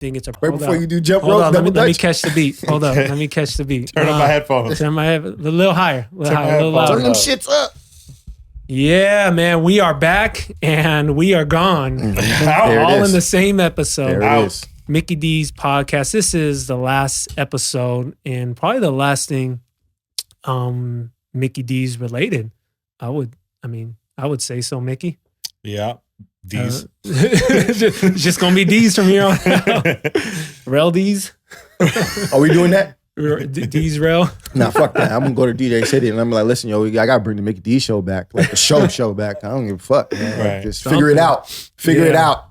think it's a Right before you do jump rope, let me catch the beat. Hold up, let me catch the beat. Turn on my headphones. Turn my head a little higher, a little louder. Turn them shits up. Yeah, man, we are back and we are gone. All in the same episode. There it is. MikiDZ podcast. This is the last episode and probably the last thing MikiDZ related. I would say so, Mickey. Yeah. D's. It's just gonna be D's from here on out. Rel D's. Are we doing that? D's Rel. Nah, fuck that. I'm gonna go to DJcity and I'm like, listen, yo, I gotta bring the MikiDZ show back, like the show back. I don't give a fuck, man. Like, Right. just figure it out. Figure it out.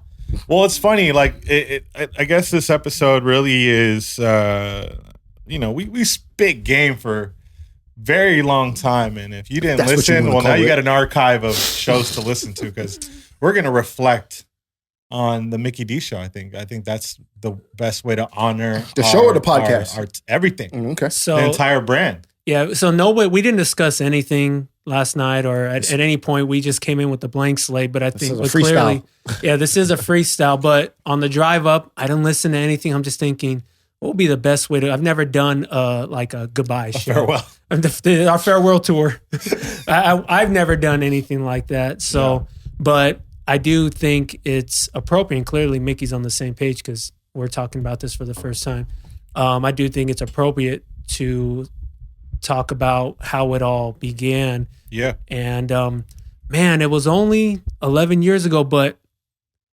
Well, it's funny. Like, I guess this episode really is, we spit game for very long time, and if you didn't listen, well, now you got an archive of shows to listen to because we're gonna reflect on the MikiDZ show. I think that's the best way to honor the show or the podcast, our everything. Okay, so the entire brand. Yeah. So we didn't discuss anything last night or at any point. We just came in with the blank slate. But I think clearly, this is a freestyle. But on the drive up, I didn't listen to anything. I'm just thinking, what would be the best way to? I've never done like a goodbye show. Farewell. Our farewell tour. I've never done anything like that. So, but I do think it's appropriate. And clearly, Mickey's on the same page because we're talking about this for the first time. I do think it's appropriate to talk about how it all began. Yeah. And man, it was only 11 years ago, but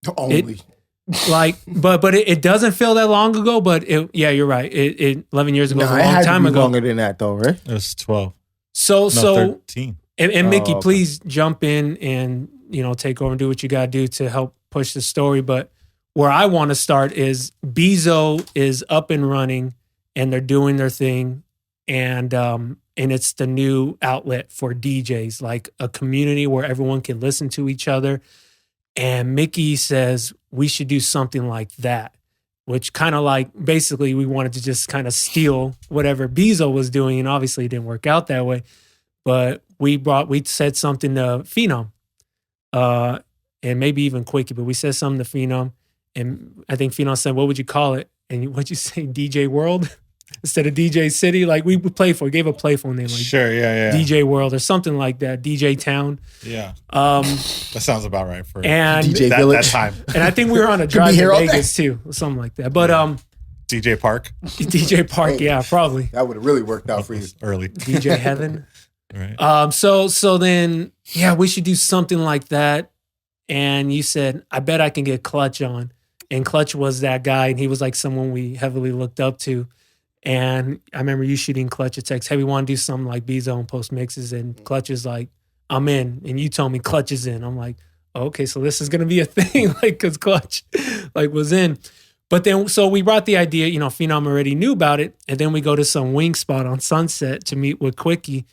it doesn't feel that long ago. But you're right. It 11 years ago was a long time ago. Longer than that, though, right? It was 12. So 13. And Mickey, please jump in and take over and do what you got to do to help push the story. But where I want to start is Bezo is up and running, and they're doing their thing, and it's the new outlet for DJs, like a community where everyone can listen to each other. And Mickey says we should do something like that, which kind of like basically we wanted to just kind of steal whatever Bezo was doing, and obviously it didn't work out that way. But we said something to Phenom, and maybe even Quickie, but we said something to Phenom, and I think Phenom said, "What would you call it?" And what'd you say, DJ World instead of DJcity? Like we gave a playful name, like sure, yeah, DJ World or something like that, DJ Town. Yeah, that sounds about right for DJ Village. That time. And I think we were on a drive to Vegas too, or something like that. But DJ Park, yeah, probably that would have really worked out for you. Early DJ Heaven. Right. So then, we should do something like that. And you said, I bet I can get Clutch on. And Clutch was that guy, and he was like someone we heavily looked up to. And I remember you shooting Clutch a text, hey, we want to do something like Bezo and post mixes. And Clutch is like, I'm in. And you told me Clutch is in. I'm like, okay, so this is going to be a thing, like, because Clutch was in. But then, so we brought the idea, Phenom already knew about it. And then we go to some wing spot on Sunset to meet with Quickie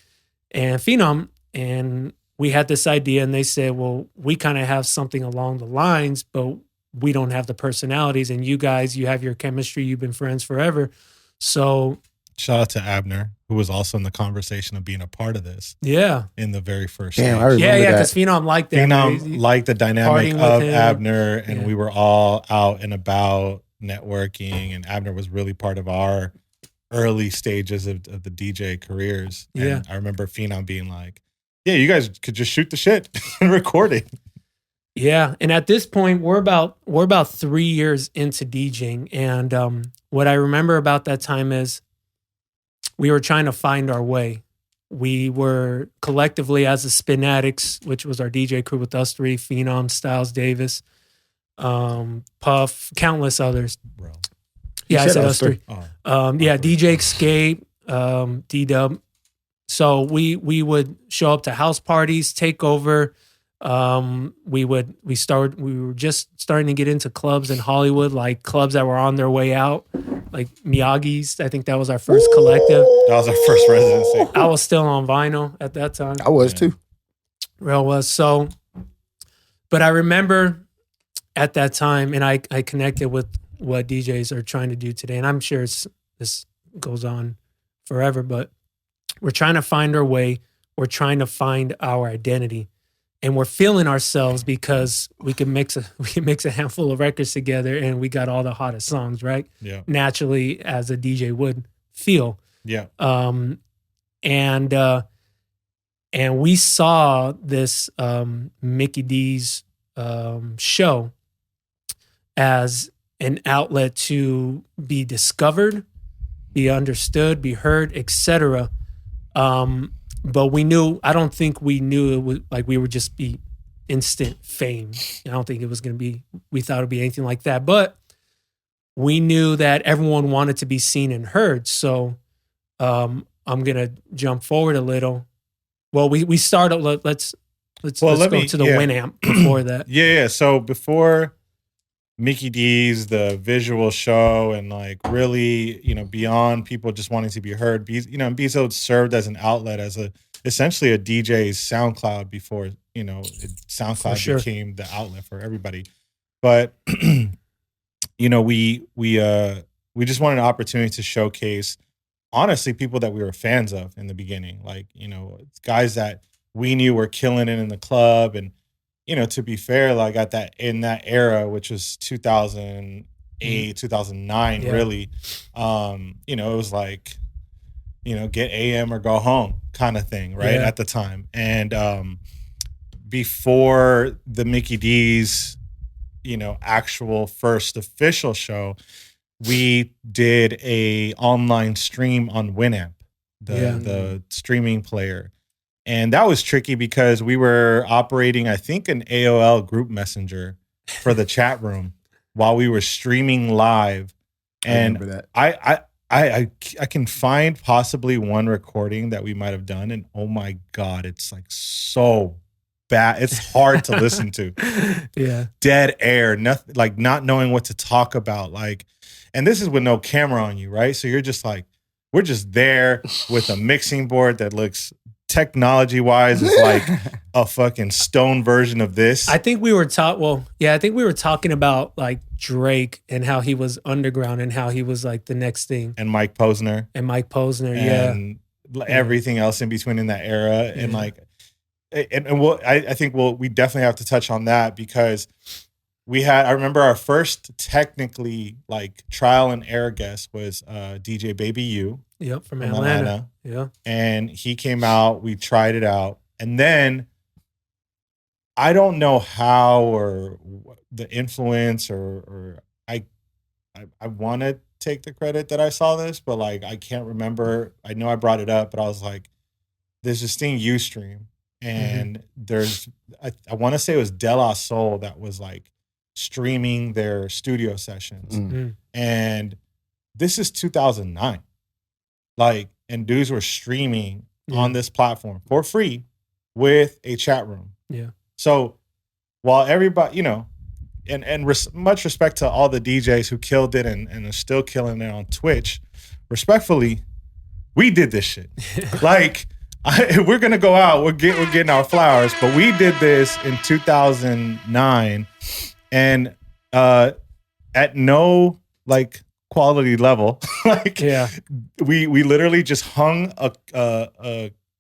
and Phenom, and we had this idea, and they said, well, we kind of have something along the lines, but we don't have the personalities, and you guys, you have your chemistry, you've been friends forever. So shout out to Abner, who was also in the conversation of being a part of this. Yeah. In the very first Damn, stage. I remember that. Because Phenom liked that. Phenom liked the dynamic of Abner, and we were all out and about networking, and Abner was really part of our early stages of the DJ careers. And I remember Phenom being like, yeah, you guys could just shoot the shit and record it. Yeah. And at this point, we're about 3 years into DJing. And what I remember about that time is we were trying to find our way. We were collectively as the Spin Addicts, which was our DJ crew with us three, Phenom, Styles Davis, Puff, countless others. Bro. Yeah, I said us three. DJ Escape, D-Dub. So we would show up to house parties, take over. We were just starting to get into clubs in Hollywood, like clubs that were on their way out, like Miyagi's. I think that was our first collective. That was our first residency. I was still on vinyl at that time. I was too. Real was. So, but I remember at that time, and I connected with what DJs are trying to do today. And I'm sure this goes on forever, but we're trying to find our way. We're trying to find our identity. and we're feeling ourselves because we can mix a handful of records together and we got all the hottest songs, right? Yeah. Naturally, as a DJ would feel. Yeah. And we saw this MikiDZ show as an outlet to be discovered, be understood, be heard, etc. But I don't think we knew it was like we would just be instant fame. I don't think it was going to be, we thought it would be anything like that. But we knew that everyone wanted to be seen and heard. So I'm going to jump forward a little. Well, we started, let's go to the Winamp before that. Yeah. So before MikiDZ, the visual show, and like really, beyond people just wanting to be heard, Bezo served as an outlet, as essentially a DJ's SoundCloud before, SoundCloud became the outlet for everybody. But, we just wanted an opportunity to showcase, honestly, people that we were fans of in the beginning, like, guys that we knew were killing it in the club. And, to be fair, like in that era, which was 2008, 2009, really, it was like, get AM or go home kind of thing, right? At the time. And before the MikiDZ, actual first official show, we did a online stream on Winamp, the streaming player. And that was tricky because we were operating, I think, an AOL group messenger for the chat room while we were streaming live. And I can find possibly one recording that we might have done. And oh my God, it's like so bad. It's hard to listen to. Yeah. Dead air, nothing, like not knowing what to talk about. Like, and this is with no camera on you, right? So you're just like, we're just there with a mixing board that looks technology-wise is like a fucking stone version of this. I think we were talking about like Drake and how he was underground and how he was like the next thing. And Mike Posner. And everything else in between in that era. And like, I think we definitely have to touch on that because I remember our first technically like trial and error guest was DJ Baby U. Yep, from Atlanta. Yeah. And he came out, we tried it out. And then I don't know how or the influence or I want to take the credit that I saw this, but like I can't remember. I know I brought it up, but I was like, there's this thing Ustream. And there's I want to say it was De La Soul that was like streaming their studio sessions. And this is 2009. Like, and dudes were streaming on this platform for free with a chat room. Yeah. So while everybody, much respect to all the DJs who killed it and are still killing it on Twitch, respectfully, we did this shit. Like, we're going to go out, we're getting our flowers, but we did this in 2009 and at no, like, quality level. Like, we literally just hung a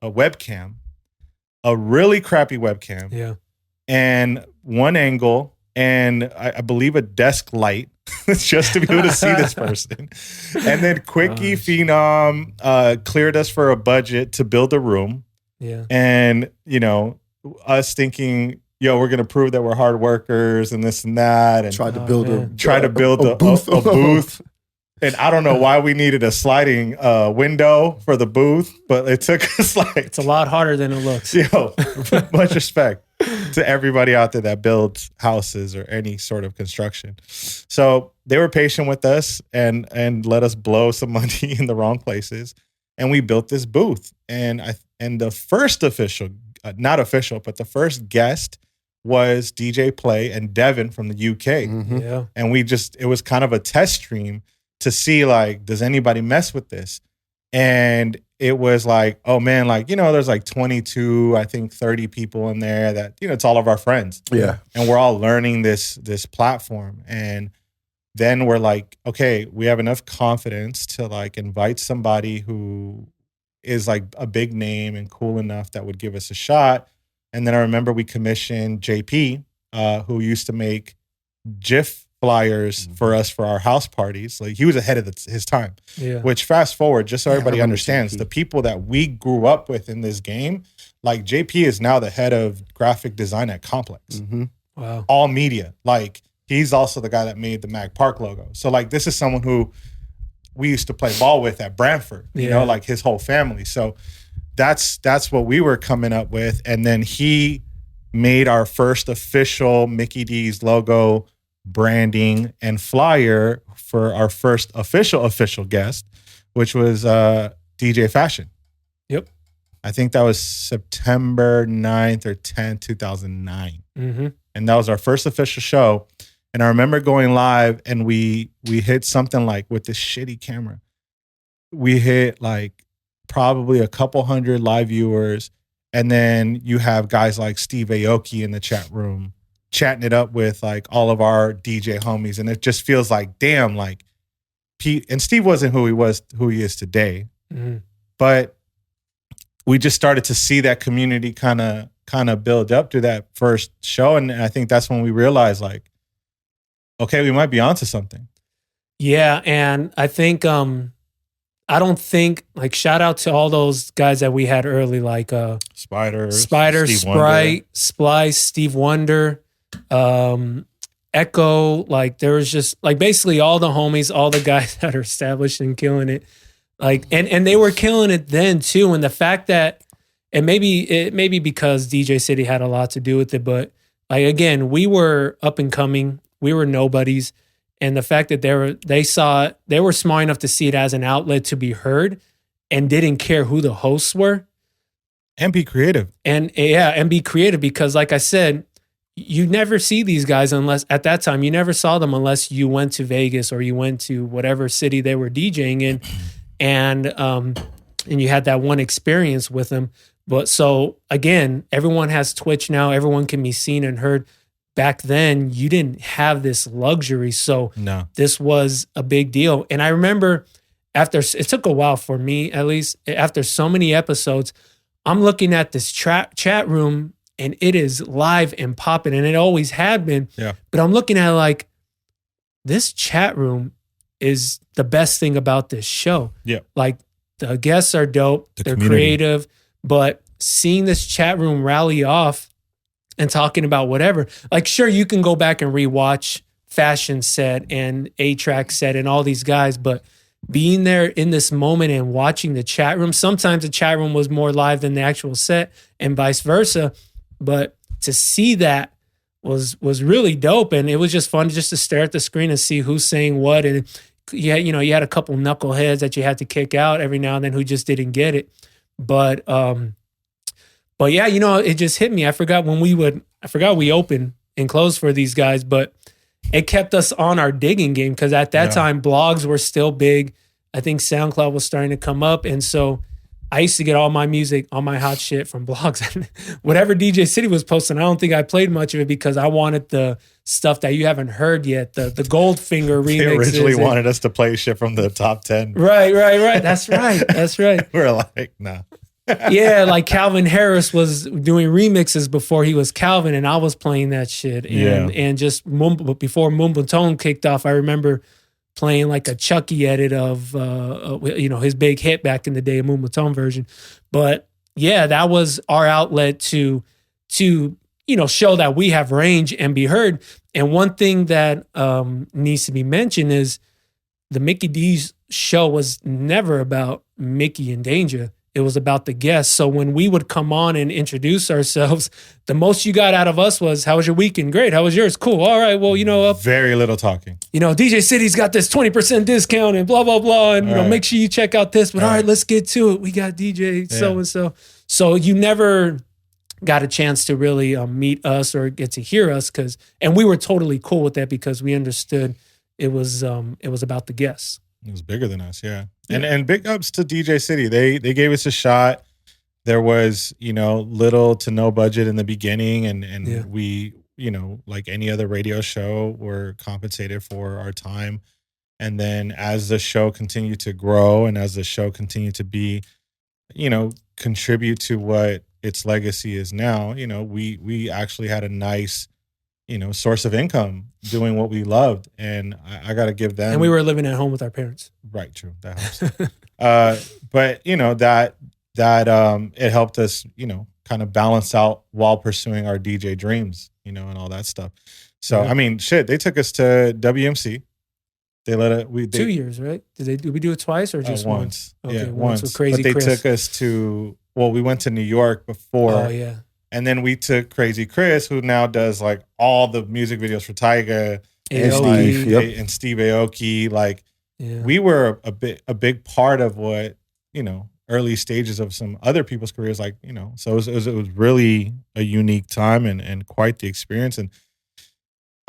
webcam, a really crappy webcam, and one angle, and I believe a desk light, just to be able to see this person. And then Quickie Phenom cleared us for a budget to build a room. Yeah, and us thinking, we're gonna prove that we're hard workers and this and that, and tried to build a booth. And I don't know why we needed a sliding window for the booth, but it took us like... It's a lot harder than it looks. Much respect to everybody out there that builds houses or any sort of construction. So they were patient with us and let us blow some money in the wrong places. And we built this booth. And the first official, not official, but the first guest was DJ Play and Devin from the UK. Mm-hmm. Yeah. And it was kind of a test stream to see, like, does anybody mess with this? And it was like, oh man, like, there's like 22, I think 30 people in there that, it's all of our friends. Yeah. And we're all learning this platform. And then we're like, okay, we have enough confidence to like invite somebody who is like a big name and cool enough that would give us a shot. And then I remember we commissioned JP, who used to make GIF flyers for us for our house parties. Like he was ahead of his time. Yeah. Which fast forward, just so everybody understands, JP. the people that we grew up with in this game, like JP is now the head of graphic design at Complex. Mm-hmm. Wow. All media. Like he's also the guy that made the Mag Park logo. So like this is someone who we used to play ball with at Brantford, you know, like his whole family. So that's what we were coming up with. And then he made our first official MikiDZ logo branding and flyer for our first official guest, which was DJ Fashion. Yep. I think that was September 9th or 10th, 2009. Mm-hmm. And that was our first official show. And I remember going live and we hit something like with this shitty camera. We hit like probably a couple hundred live viewers. And then you have guys like Steve Aoki in the chat room chatting it up with like all of our DJ homies. And it just feels like, damn, like Pete and Steve wasn't who he is today. Mm-hmm. But we just started to see that community kind of build up to that first show. And I think that's when we realized like, okay, we might be onto something. Yeah. And I think, I don't think like shout out to all those guys that we had early, like Spider, Steve Sprite, Splice, Steve Wonder, Echo. Like there was just like basically all the homies, all the guys that are established and killing it. Like and they were killing it then too. And the fact that it may be because DJcity had a lot to do with it, but like again, we were up and coming, we were nobodies. And the fact that they were smart enough to see it as an outlet to be heard and didn't care who the hosts were. And be creative. And be creative because like I said, you never see these guys unless at that time, you never saw them unless you went to Vegas or you went to whatever city they were DJing in. And you had that one experience with them. But so again, everyone has Twitch now. Everyone can be seen and heard. Back then, you didn't have this luxury. So this was a big deal. And I remember it took a while for me, at least after so many episodes, I'm looking at this chat room and it is live and popping and it always had been. Yeah. But I'm looking at it like this chat room is the best thing about this show. Yeah. Like the guests are dope. They're community. Creative, but seeing this chat room rally off and talking about whatever. Like, sure, you can go back and rewatch Fashion Set and A-Track Set and all these guys, but being there in this moment and watching the chat room, sometimes the chat room was more live than the actual set and vice versa. But to see that was really dope. And it was just fun just to stare at the screen and see who's saying what. And you had a couple knuckleheads that you had to kick out every now and then who just didn't get it. But yeah, it just hit me. I forgot we opened and closed for these guys, but it kept us on our digging game because at that time, blogs were still big. I think SoundCloud was starting to come up. And so I used to get all my music, all my hot shit from blogs. And whatever DJcity was posting, I don't think I played much of it because I wanted the stuff that you haven't heard yet, the Goldfinger remixes. They originally wanted us to play shit from the top 10. Right. That's right. We're like, nah. Yeah, like Calvin Harris was doing remixes before he was Calvin, and I was playing that shit. And just before Moombahton kicked off, I remember playing like a Chucky edit of his big hit back in the day, a Moombahton version. But yeah, that was our outlet to show that we have range and be heard. And one thing that needs to be mentioned is the MikiDZ show was never about Mickey and Danger. It was about the guests. So when we would come on and introduce ourselves, the most you got out of us was, how was your weekend? Great. How was yours? Cool. All right. Well, very little talking. DJcity's got this 20% discount and blah, blah, blah. And, make sure you check out this. But all right, let's get to it. We got DJ so-and-so. So you never got a chance to really meet us or get to hear us and we were totally cool with that because we understood it was about the guests. It was bigger than us, yeah. And big ups to DJcity. They gave us a shot. There was, little to no budget in the beginning and we, like any other radio show, were compensated for our time. And then as the show continued to grow and as the show continued to be, contribute to what its legacy is now, you know, we actually had a nice, you know, source of income doing what we loved. And I got to give them. And we were living at home with our parents. Right. True. That helps. But you know, that it helped us, you know, kind of balance out while pursuing our DJ dreams, you know, and all that stuff. So, I mean, shit, they took us to WMC. They let it, 2 years, right? Did we do it twice or just once? Okay, Yeah, once with Crazy But they Chris. took us to, well, we went to New York before. Oh, yeah. And then we took Crazy Chris, who now does like all the music videos for Tyga And Aoki. Steve. and Steve Aoki. Like, Yeah. we were a big part of what, you know, early stages of some other people's careers, like, you know, so it was really a unique time and quite the experience. And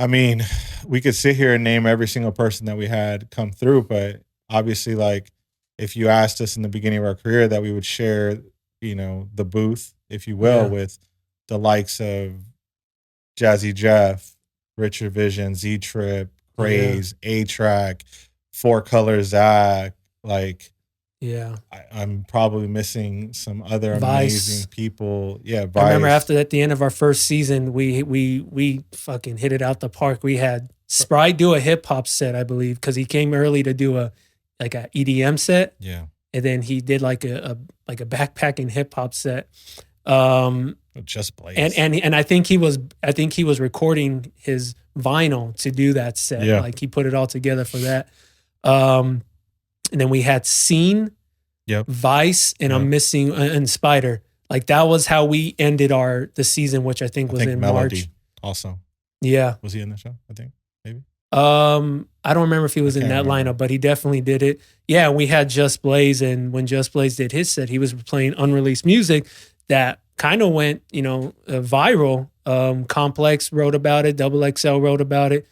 I mean, we could sit here and name every single person that we had come through, but obviously, like, if you asked us in the beginning of our career that we would share, you know, the booth, if you will, with the likes of Jazzy Jeff, Richard Vision, Z Trip, Craze, A-Track, Four Color Zach, like, Yeah. I'm probably missing some other Vice. amazing people. Yeah, Vice. I remember at the end of our first season, we fucking hit it out the park. We had Sprite do a hip hop set, I believe, because he came early to do a EDM set. Yeah. And then he did like a backpacking hip hop set. Just Blaze. And I think he was recording his vinyl to do that set. Yeah. Like he put it all together for that. And then we had Scene, Vice, and I'm missing and Spider. Like that was how we ended the season, which I think was in Melody March. Also. Yeah. Was he in the show? I think maybe. I don't remember if he was in that lineup, but he definitely did it. Yeah, we had Just Blaze, and when Just Blaze did his set, he was playing unreleased music that kind of went, you know, viral. Complex wrote about it. Double XL wrote about it.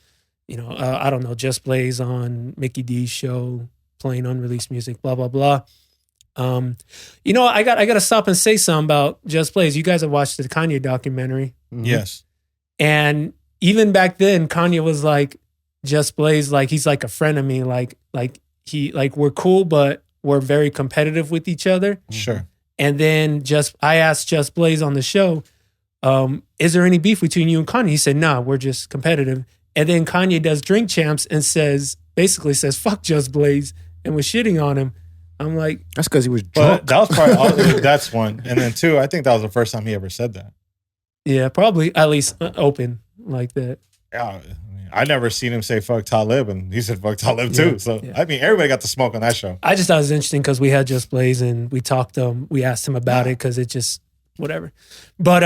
You know, I don't know, Just Blaze on MikiDZ Show playing unreleased music. Blah blah blah. You know, I got to stop and say something about Just Blaze. You guys have watched the Kanye documentary. Mm-hmm. Yes. And even back then, Kanye was like, Just Blaze, like he's like a friend of me. Like we're cool, but we're very competitive with each other. Sure. And then I asked Just Blaze on the show, is there any beef between you and Kanye? He said, nah, we're just competitive. And then Kanye does Drink Champs and basically says, fuck Just Blaze, and was shitting on him. I'm like, that's because he was drunk. But that was probably that's one. And then two, I think that was the first time he ever said that. Yeah, probably at least open like that. Yeah, I never seen him say fuck Talib, and he said fuck Talib too. So I mean, everybody got the smoke on that show. I just thought it was interesting because we had Just Blaze and we talked we asked him about it because it just whatever. But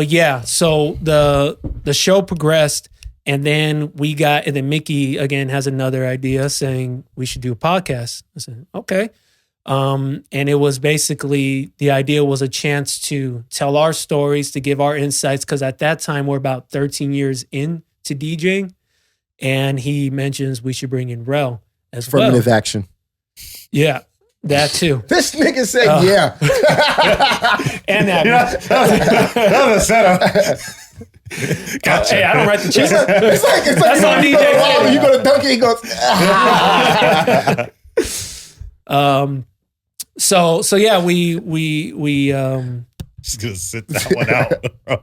yeah, so the show progressed, and then Mickey again has another idea saying we should do a podcast. I said, okay. And it was basically, the idea was a chance to tell our stories, to give our insights, because at that time we're about 13 years into DJing, and he mentions we should bring in Rel as Affirmative well. action. Yeah, that too. This nigga said yeah. And that. That was a setup. Gotcha. Hey, I don't write the checks. It's like That's on DJ. You go to Duncan, he goes. So yeah, we Just gonna sit that one out, bro.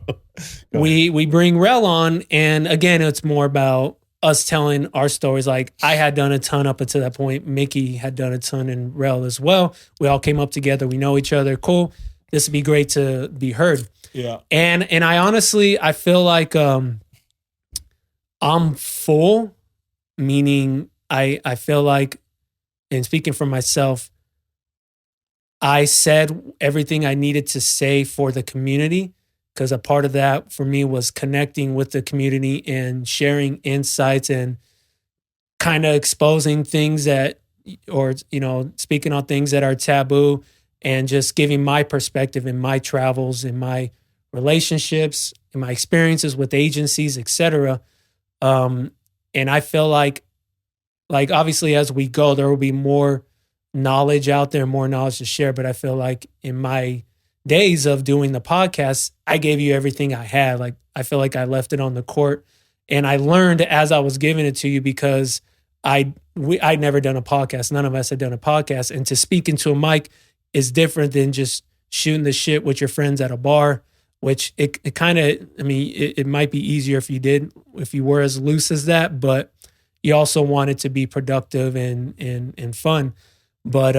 we bring Rel on, and again, it's more about us telling our stories. Like I had done a ton up until that point. Mickey had done a ton, and Rel as well. We all came up together. We know each other. Cool. This would be great to be heard. Yeah. And I honestly, I feel like I'm full, meaning I feel like, and speaking for myself, I said everything I needed to say for the community, because a part of that for me was connecting with the community and sharing insights and kind of exposing things speaking on things that are taboo, and just giving my perspective in my travels, in my relationships, in my experiences with agencies, etc. And I feel like obviously as we go, there will be more knowledge out there, more knowledge to share. But I feel like in my days of doing the podcast, I gave you everything I had. Like I feel like I left it on the court, and I learned as I was giving it to you, because I'd never done a podcast. None of us had done a podcast, and to speak into a mic is different than just shooting the shit with your friends at a bar, which it kind of, I mean, it might be easier if you were as loose as that, but you also want it to be productive and fun. But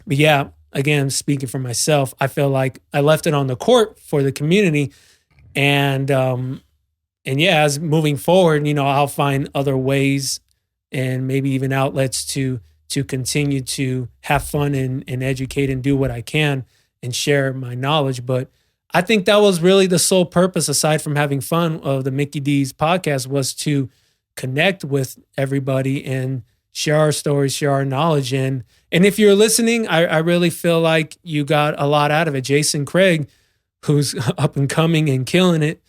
yeah, again, speaking for myself, I feel like I left it on the court for the community, and yeah, as moving forward, I'll find other ways and maybe even outlets to continue to have fun and educate and do what I can and share my knowledge. But I think that was really the sole purpose, aside from having fun, of the MikiDZ podcast, was to connect with everybody and share our stories, share our knowledge. And if you're listening, I really feel like you got a lot out of it. Jason Craig, who's up and coming and killing it,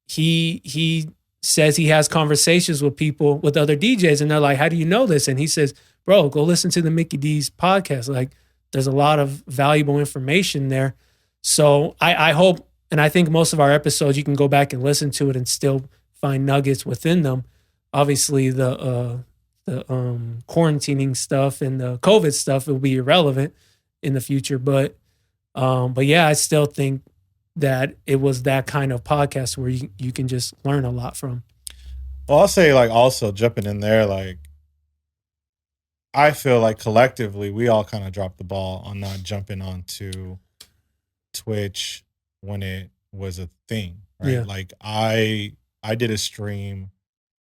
he says he has conversations with people, with other DJs, and they're like, how do you know this? And he says, bro, go listen to the MikiDZ podcast. Like, there's a lot of valuable information there. So I hope, and I think most of our episodes, you can go back and listen to it and still find nuggets within them. Obviously, the quarantining stuff and the COVID stuff will be irrelevant in the future. But yeah, I still think that it was that kind of podcast where you can just learn a lot from. Well, I'll say, like, also jumping in there, like, I feel like collectively we all kind of dropped the ball on not jumping onto Twitch when it was a thing, right? Yeah. Like, I did a stream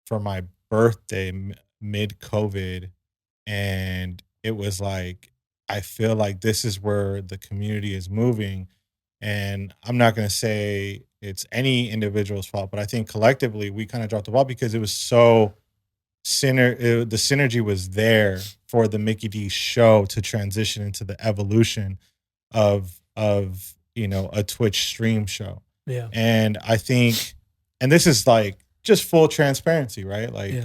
for my birthday mid-COVID, and it was like, I feel like this is where the community is moving. And I'm not going to say it's any individual's fault, but I think collectively we kind of dropped the ball because it was so the synergy was there for the MikiDZ show to transition into the evolution of a Twitch stream show. Yeah. And I think, and this is like just full transparency, right? Like,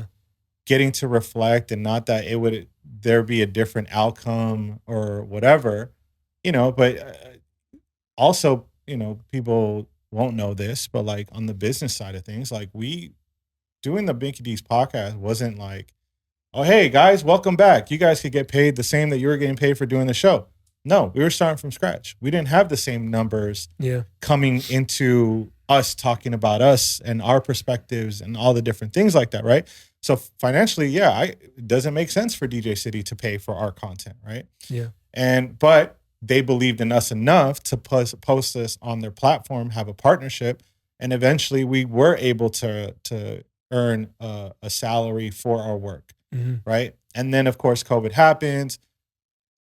getting to reflect, and not that there be a different outcome or whatever, but also, people won't know this, but like on the business side of things, like, we doing the MikiDZ podcast wasn't like, oh, hey guys, welcome back. You guys could get paid the same that you were getting paid for doing the show. No, we were starting from scratch. We didn't have the same numbers coming into us talking about us and our perspectives and all the different things like that, right? So financially, it doesn't make sense for DJcity to pay for our content, right? Yeah. But they believed in us enough to post us on their platform, have a partnership, and eventually we were able to earn a salary for our work, right? And then, of course, COVID happens.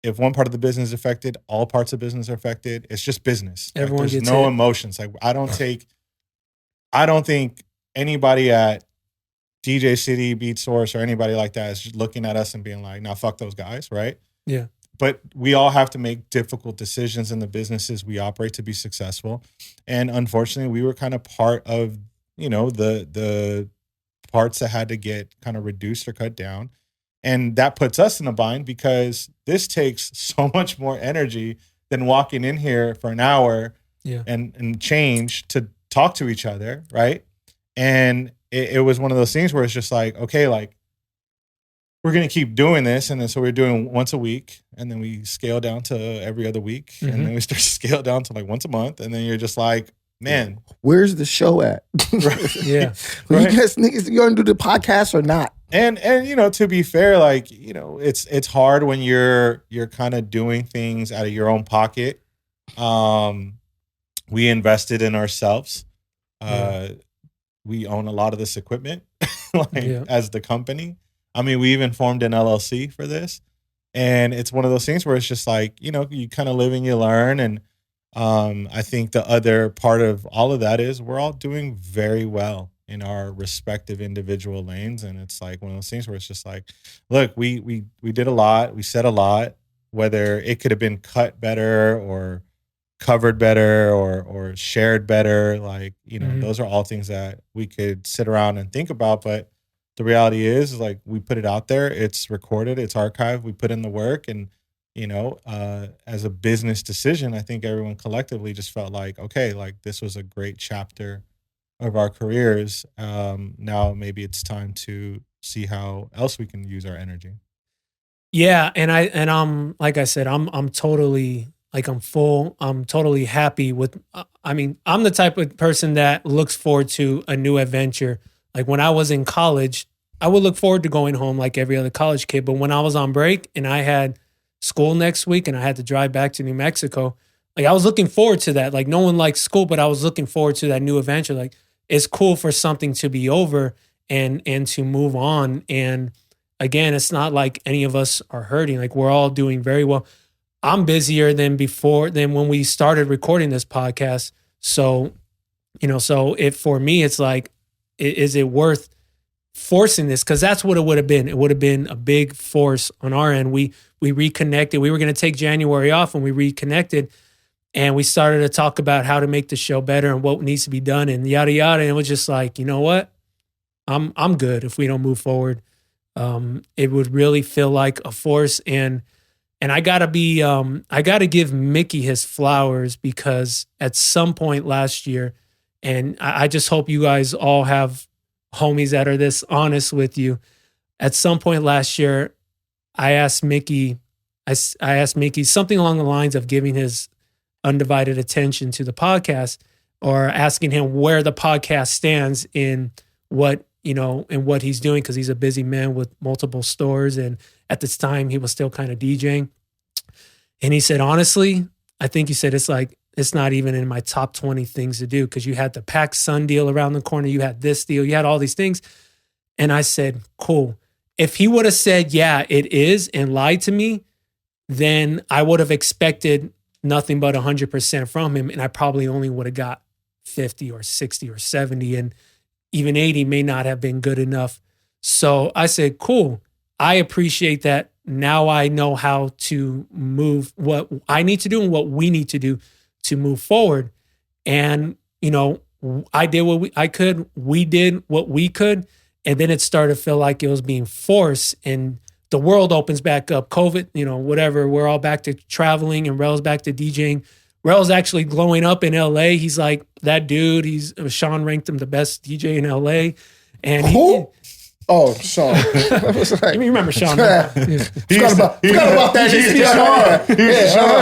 If one part of the business is affected, all parts of business are affected. It's just business. Everyone there's gets no hit. Emotions. Like, I don't think anybody at DJcity, Beat Source, or anybody like that is just looking at us and being like, nah, fuck those guys, right? Yeah. But we all have to make difficult decisions in the businesses we operate to be successful. And unfortunately, we were kind of part of, the parts that had to get kind of reduced or cut down. And that puts us in a bind because this takes so much more energy than walking in here for an hour and change to talk to each other, right? And it was one of those things where it's just like, okay, like, we're going to keep doing this. And then so we're doing once a week, and then we scale down to every other week. And then we start to scale down to like once a month. And then you're just like, man, where's the show at? Yeah. Right? You guys niggas, you going to do the podcast or not? And to be fair, like, it's hard when you're kind of doing things out of your own pocket. We invested in ourselves. We own a lot of this equipment, as the company. I mean, we even formed an LLC for this. And it's one of those things where it's just like, you kind of live and you learn. And I think the other part of all of that is we're all doing very well in our respective individual lanes. And it's like one of those things where it's just like, look, we did a lot. We said a lot, whether it could have been cut better or covered better or shared better. Like, those are all things that we could sit around and think about. But the reality is, like, we put it out there, it's recorded, it's archived, we put in the work. And, as a business decision, I think everyone collectively just felt like, okay, like, this was a great chapter of our careers. Now maybe it's time to see how else we can use our energy. Yeah. And I'm, like I said, I'm totally Like I'm full. I'm totally happy with. I mean, I'm the type of person that looks forward to a new adventure. Like when I was in college, I would look forward to going home like every other college kid. But when I was on break and I had school next week and I had to drive back to New Mexico, like I was looking forward to that. Like no one likes school, but I was looking forward to that new adventure. Like it's cool for something to be over and to move on. And again, it's not like any of us are hurting. Like we're all doing very well. I'm busier than when we started recording this podcast. So, so for me, it's like, is it worth forcing this? Because that's what it would have been. It would have been a big force on our end. We reconnected. We were going to take January off and we reconnected and we started to talk about how to make the show better and what needs to be done and yada, yada. And it was just like, you know what? I'm good if we don't move forward. It would really feel like a force. And I gotta give Mickey his flowers because at some point last year, and I just hope you guys all have homies that are this honest with you. At some point last year, I asked Mickey something along the lines of giving his undivided attention to the podcast or asking him where the podcast stands in what he's doing because he's a busy man with multiple stores. And at this time, he was still kind of DJing. And he said, honestly, I think he said, it's not even in my top 20 things to do because you had the Pac Sun deal around the corner. You had this deal. You had all these things. And I said, cool. If he would have said, yeah, it is and lied to me, then I would have expected nothing but 100% from him. And I probably only would have got 50 or 60 or 70 and even 80 may not have been good enough. So I said, cool. I appreciate that. Now I know how to move what I need to do and what we need to do to move forward. And, I did what I could. We did what we could. And then it started to feel like it was being forced and the world opens back up. COVID, whatever. We're all back to traveling and Rel's back to DJing. Rel's actually glowing up in LA. He's like that dude. Sean ranked him the best DJ in LA. And Oh, Sean. I was like, you remember Sean? Forgot about that.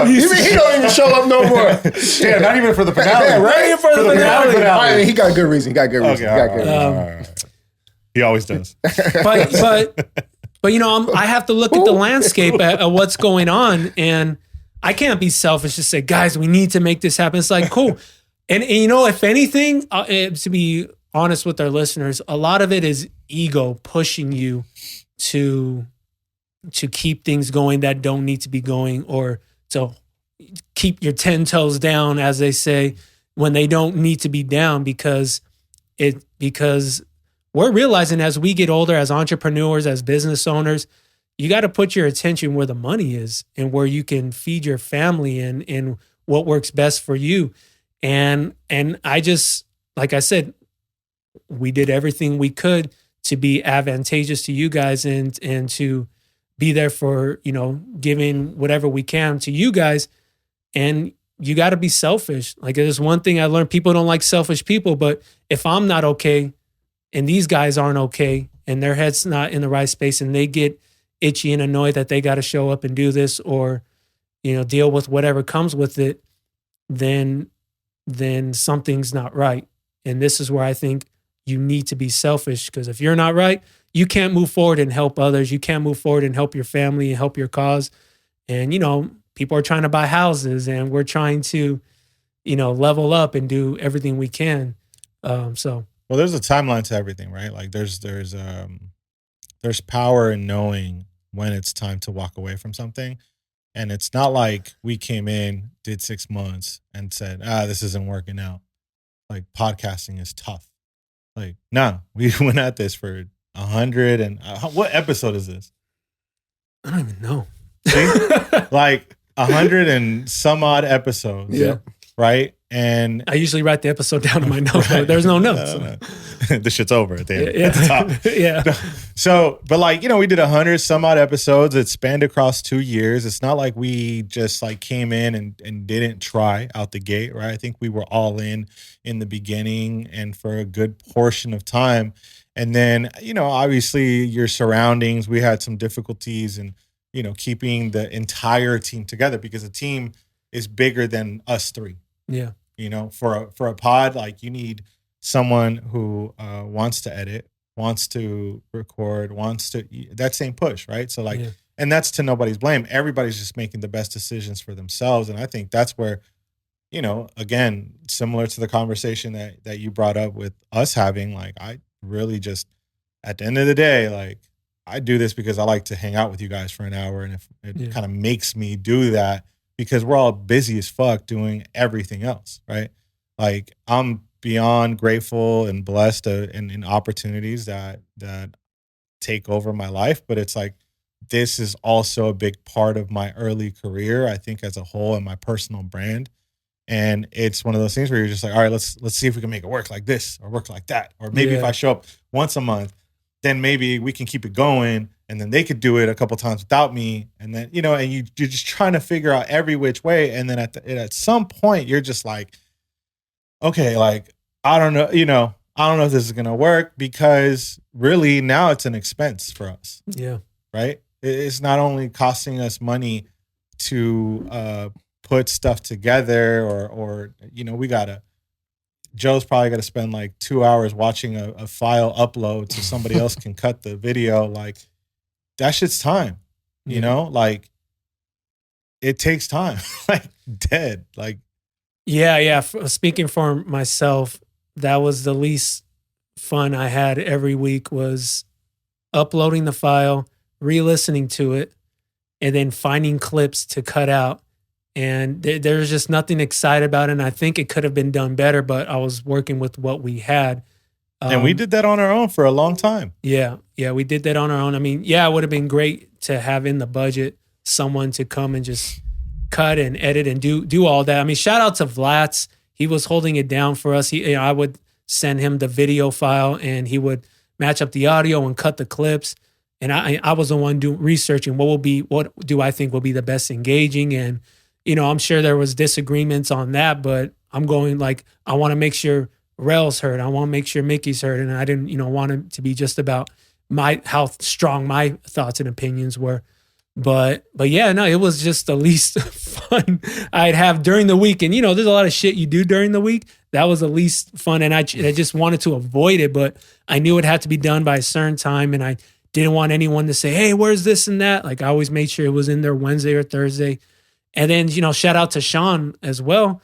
You mean he don't even show up no more? Yeah, not even for the finale. Yeah, right? For the finale. I mean, he got a good reason. He always does. But I have to look at the landscape at what's going on, and I can't be selfish to say, guys, we need to make this happen. It's like, cool. And if anything, to be honest with our listeners, a lot of it is ego pushing you to keep things going that don't need to be going, or to keep your 10 toes down, as they say, when they don't need to be down, because we're realizing as we get older, as entrepreneurs, as business owners, you got to put your attention where the money is and where you can feed your family and what works best for you. And I just, like I said, we did everything we could to be advantageous to you guys and to be there for, giving whatever we can to you guys. And you got to be selfish. Like there's one thing I learned, people don't like selfish people, but if I'm not okay and these guys aren't okay and their head's not in the right space and they get itchy and annoyed that they got to show up and do this or, deal with whatever comes with it, then something's not right. And this is where I think you need to be selfish, because if you're not right, you can't move forward and help others. You can't move forward and help your family and help your cause. And, people are trying to buy houses and we're trying to, level up and do everything we can. Well, there's a timeline to everything, right? Like there's power in knowing when it's time to walk away from something. And it's not like we came in, did 6 months and said, this isn't working out. Like podcasting is tough. Like, no, we went at this for 100 and what episode is this? I don't even know. See? Like 100 and some odd episodes. Yeah. Right. And I usually write the episode down in my notes. Right. There's no notes. No. The shit's over at the end. Yeah. At the top. Yeah. So, but we did 100 some odd episodes. It spanned across 2 years. It's not like we just came in and didn't try out the gate, right? I think we were all in the beginning and for a good portion of time. And then, obviously your surroundings, we had some difficulties in, keeping the entire team together, because a team is bigger than us three. Yeah. You know, for a pod, like you need someone who wants to edit, wants to record, wants to that same push, right? So like, and that's to nobody's blame. Everybody's just making the best decisions for themselves, and I think that's where, you know, again, similar to the conversation that you brought up with us having, like, I really just at the end of the day, like, I do this because I like to hang out with you guys for an hour, and if it kind of makes me do that because we're all busy as fuck doing everything else, right? Like, I'm beyond grateful and blessed in opportunities that take over my life, but it's like this is also a big part of my early career, I think, as a whole, and my personal brand. And it's one of those things where you're just like, all right, let's see if we can make it work like this or work like that, or maybe if I show up once a month, then maybe we can keep it going, and then they could do it a couple times without me, and then, you know, and you're just trying to figure out every which way, and then at some point you're just like, okay, like, I don't know, you know, I don't know if this is gonna work, because really now it's an expense for us. Yeah. Right? It's not only costing us money to put stuff together, or you know, Joe's probably got to spend like 2 hours watching a file upload so somebody else can cut the video. Like, that shit's time, you know, like it takes time, like dead. Like, yeah. Speaking for myself, that was the least fun I had every week, was uploading the file, re-listening to it, and then finding clips to cut out. And there's just nothing excited about it. And I think it could have been done better, but I was working with what we had. And we did that on our own for a long time. Yeah, we did that on our own. I mean, it would have been great to have in the budget someone to come and just cut and edit and do all that. I mean, shout out to Vlatz. He was holding it down for us. I would send him the video file, and he would match up the audio and cut the clips. And I was the one researching what do I think will be the best engaging. And, you know, I'm sure there was disagreements on that, but I'm going like, I want to make sure Rel's heard. I want to make sure Mickey's heard. And I didn't, you know, want it to be just about how strong my thoughts and opinions were. But yeah, no, it was just the least fun I'd have during the week. And, you know, there's a lot of shit you do during the week. That was the least fun. And I just wanted to avoid it, but I knew it had to be done by a certain time. And I didn't want anyone to say, hey, where's this and that? Like, I always made sure it was in there Wednesday or Thursday. And then, you know, shout out to Sean as well.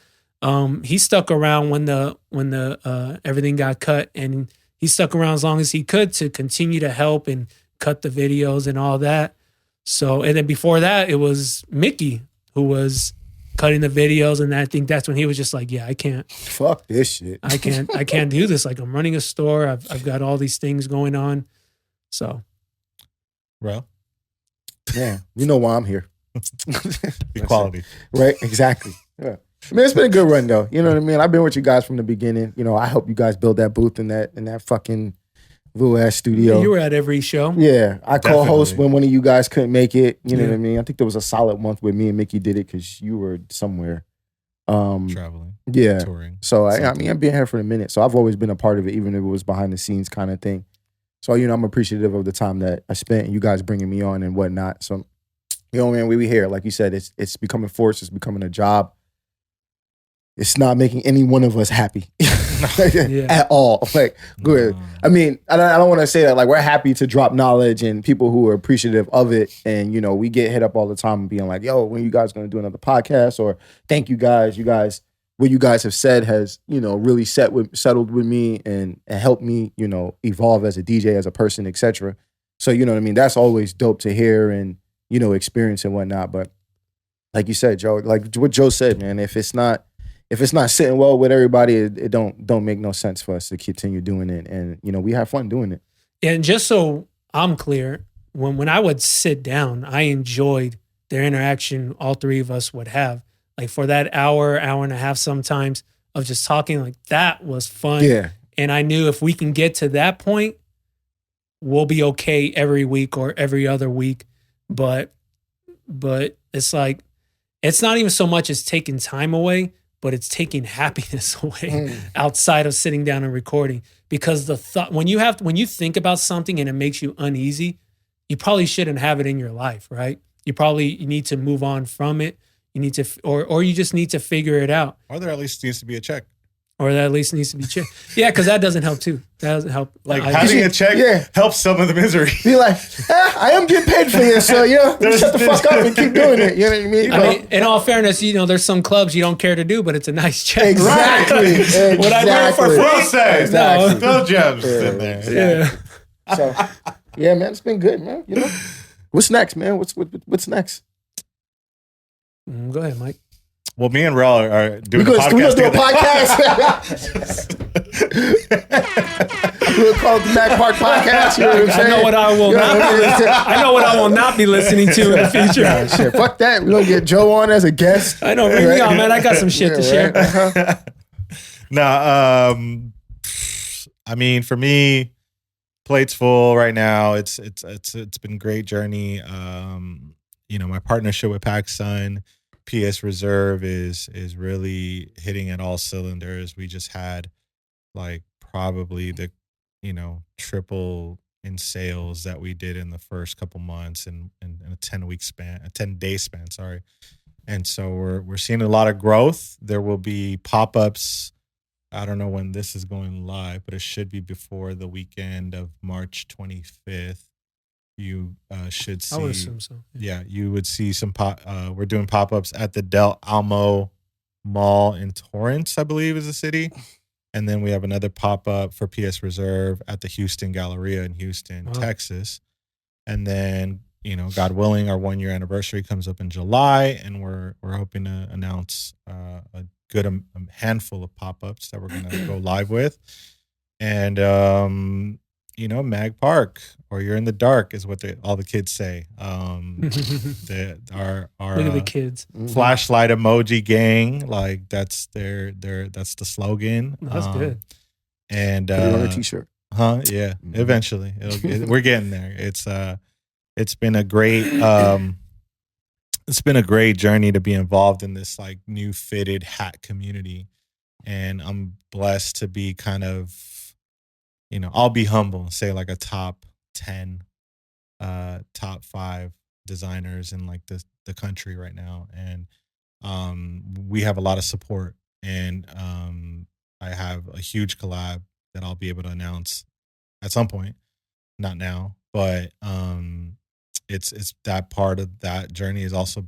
He stuck around when the everything got cut, and he stuck around as long as he could to continue to help and cut the videos and all that. So, and then before that, it was Mickey who was cutting the videos, and I think that's when he was just like, yeah, I can't. Fuck this shit. I can't do this. Like, I'm running a store. I've got all these things going on. So. Well. Yeah, you know why I'm here. Equality. Right, exactly. Yeah. I mean, it's been a good run though. You know what I mean? I've been with you guys from the beginning. You know, I helped you guys build that booth in that fucking little ass studio. You were at every show. Yeah. I co-host when one of you guys couldn't make it. You know what I mean? I think there was a solid month where me and Mickey did it because you were somewhere. Traveling. Yeah. Touring. So I mean, I've been here for a minute. So I've always been a part of it, even if it was behind the scenes kind of thing. So, you know, I'm appreciative of the time that I spent and you guys bringing me on and whatnot. So, you know, man, we here. Like you said, it's becoming forced. It's becoming a job. It's not making any one of us happy at all. Like, good. I mean, I don't want to say that. Like, we're happy to drop knowledge and people who are appreciative of it. And, you know, we get hit up all the time being like, yo, when you guys going to do another podcast? Or thank you guys. You guys, what you guys have said has, you know, really settled with me and helped me, you know, evolve as a DJ, as a person, etc. So, you know what I mean? That's always dope to hear and, you know, experience and whatnot. But like you said, Joe, like what Joe said, man, if it's not sitting well with everybody, it don't make no sense for us to continue doing it. And, you know, we have fun doing it. And just so I'm clear, when I would sit down, I enjoyed their interaction all three of us would have. Like for that hour and a half sometimes of just talking, like that was fun. Yeah. And I knew if we can get to that point, we'll be okay every week or every other week. But it's like, it's not even so much as taking time away, but it's taking happiness away outside of sitting down and recording. Because the thought, when you think about something and it makes you uneasy, you probably shouldn't have it in your life, right? You need to move on from it. You need to, or you just need to figure it out. Or there at least needs to be a check. Or that at least needs to be checked. Yeah, because that doesn't help too. That doesn't help. Like having a check helps some of the misery. Be like, I am getting paid for this, so shut the fuck up and keep doing it. You know what I mean? I mean, in all fairness, there's some clubs you don't care to do, but it's a nice check. Exactly. What I work for free. Exactly. Still gems in there. Yeah. So, yeah, man, it's been good, man. What's next, man? What's next? Go ahead, Mike. Well, me and Rel are doing a podcast. We're going to do a podcast. We're going to call it the Mac Park Podcast. You know what I'm saying? I know what I will not be listening. I know what I will not be listening to in the future. Yeah, shit, fuck that. We're going to get Joe on as a guest. I know. Bring me on, man. I got some shit to share. Uh-huh. Nah, I mean, for me, plate's full right now. It's been a great journey. My partnership with PacSun, PS Reserve is really hitting at all cylinders. We just had like probably the triple in sales that we did in the first couple months in a 10-day span, sorry. And so we're seeing a lot of growth. There will be pop-ups. I don't know when this is going live, but it should be before the weekend of March 25th. You should see. I would assume so. Yeah, you would see some we're doing pop-ups at the Del Almo Mall in Torrance, I believe is the city. And then we have another pop-up for PS Reserve at the Houston Galleria in Houston, Texas. And then, God willing, our 1-year anniversary comes up in July, and we're hoping to announce a good handful of pop-ups that we're going to go live with. And Mag Park, or you're in the dark, is what all the kids say. Our Look at the kids. Flashlight emoji gang, like that's that's the slogan. That's good. And put it on a t-shirt. Yeah. Eventually, we're getting there. It's been a great journey to be involved in this like new fitted hat community, and I'm blessed to be kind of. I'll be humble and say like a top 10, top 5 designers in like the country right now. And we have a lot of support, and I have a huge collab that I'll be able to announce at some point, not now, but it's that part of that journey is also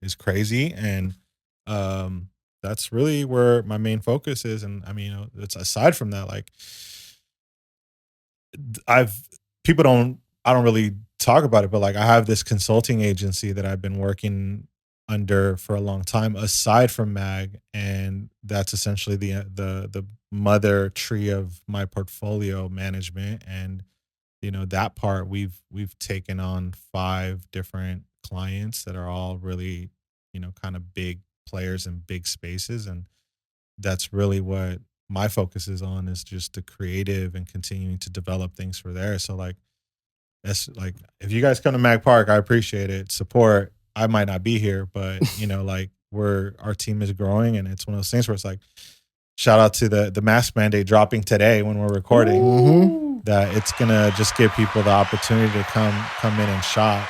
is crazy. And that's really where my main focus is. And I mean, it's aside from that, like, I don't really talk about it, but like I have this consulting agency that I've been working under for a long time aside from Mag, and that's essentially the mother tree of my portfolio management. And that part we've taken on 5 different clients that are all really kind of big players in big spaces, and that's really what my focus is on, is just the creative and continuing to develop things for there. So like, that's like, if you guys come to Mag Park, I appreciate it. Support. I might not be here, but like our team is growing, and it's one of those things where it's like, shout out to the mask mandate dropping today when we're recording, that it's going to just give people the opportunity to come in and shop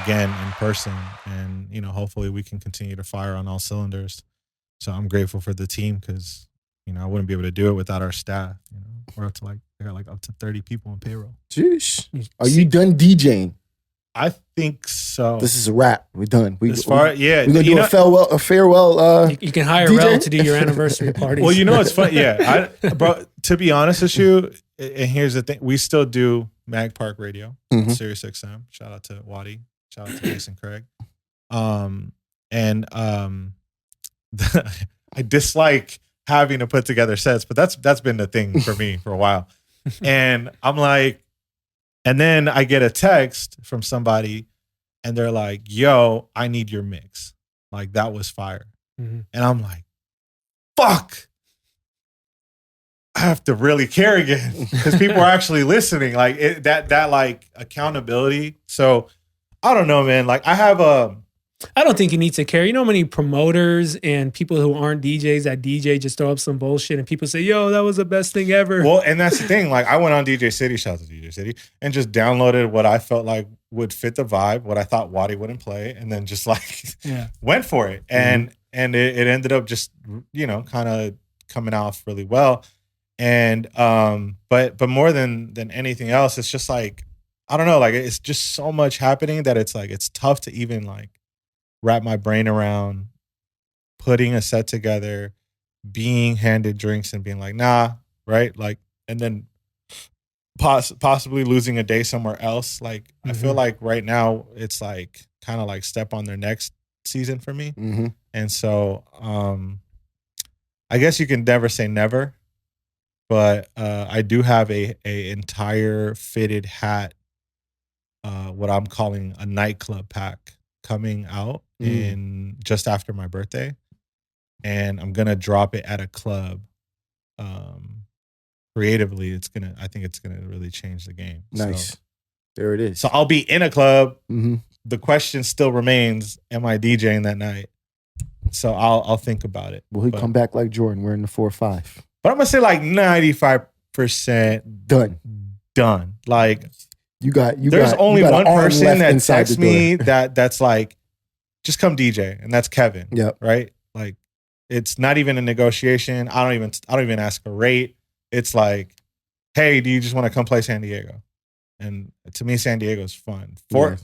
again in person. And, hopefully we can continue to fire on all cylinders. So I'm grateful for the team, because I wouldn't be able to do it without our staff. We're up to I got up to 30 people on payroll. Jeez. Are you done DJing? I think so. This is a wrap. We're done. We're gonna do a farewell. You can hire DJ? Rel to do your anniversary parties. Well, it's fun. Yeah, bro. To be honest with you, and here's the thing: we still do Mag Park Radio, Sirius XM. Shout out to Waddy. Shout out to Mason Craig. I dislike having to put together sets, but that's been the thing for me for a while. And I'm like, and then I get a text from somebody, and they're like, "Yo, I need your mix. Like, that was fire." And I'm like, "Fuck, I have to really care again," because people are actually listening. Like that like accountability. So I don't know, man. Like I don't think you need to care. You know how many promoters and people who aren't DJs that DJ just throw up some bullshit and people say, "Yo, that was the best thing ever." Well, and that's the thing. Like, I went on DJcity, shout out to DJcity, and just downloaded what I felt like would fit the vibe, what I thought Waddy wouldn't play, and then just like went for it. And it ended up just, kind of coming off really well. And but more than anything else, it's just like, I don't know, like it's just so much happening that it's like it's tough to even like wrap my brain around putting a set together, being handed drinks and being like, nah, right? Like, and then possibly losing a day somewhere else. Like, I feel like right now it's like kind of like step on their next season for me. And so I guess you can never say never, but I do have a entire fitted hat, what I'm calling a nightclub pack, coming out in just after my birthday. And I'm gonna drop it at a club. Creatively, I think it's gonna really change the game. Nice. So, there it is. So I'll be in a club. The question still remains: am I DJing that night? So I'll think about it. Will he come back like Jordan, wearing the 4-5? But I'm gonna say like 95% done. Like there's only one person that texts me that's like, just come DJ, and that's Kevin. Yep. Right. Like, it's not even a negotiation. I don't even ask a rate. It's like, hey, do you just want to come play San Diego? And to me, San Diego is fun.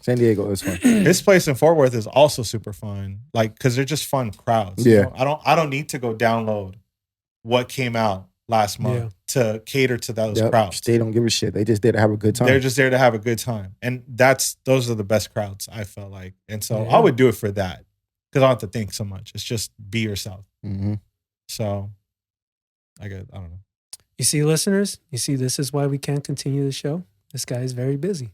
San Diego is fun. This place in Fort Worth is also super fun. Like, because they're just fun crowds. Yeah. I don't need to go download what came out last month to cater to those crowds. They don't give a shit. They just there to have a good time. They're just there to have a good time. And those are the best crowds, I felt like. And so I would do it for that. Because I don't have to think so much. It's just be yourself. So I don't know. You see, listeners, this is why we can't continue the show. This guy is very busy.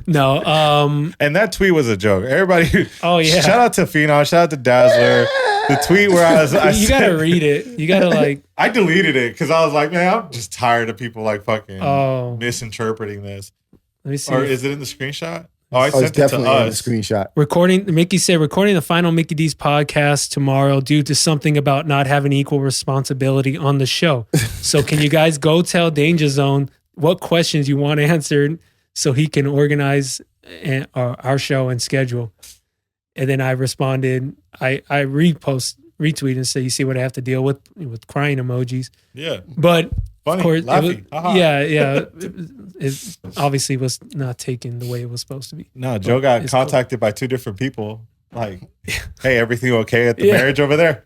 No. And that tweet was a joke. Everybody. Oh, yeah. Shout out to Phenom. Shout out to Dazzler. The tweet where you got to read it. You got to like. I deleted it because I was like, man, I'm just tired of people like fucking misinterpreting this. Let me see. Or is it in the screenshot? Oh, I sent it to us. In the screenshot. Mickey said, recording the final MikiDZ podcast tomorrow due to something about not having equal responsibility on the show. So can you guys go tell Danger Zone what questions you want answered so he can organize our show and schedule? And then I responded, I retweeted and said, you see what I have to deal with crying emojis. Yeah. But funny, of course, it obviously was not taken the way it was supposed to be. No, Joe got contacted by two different people. Like, hey, everything okay at the marriage over there?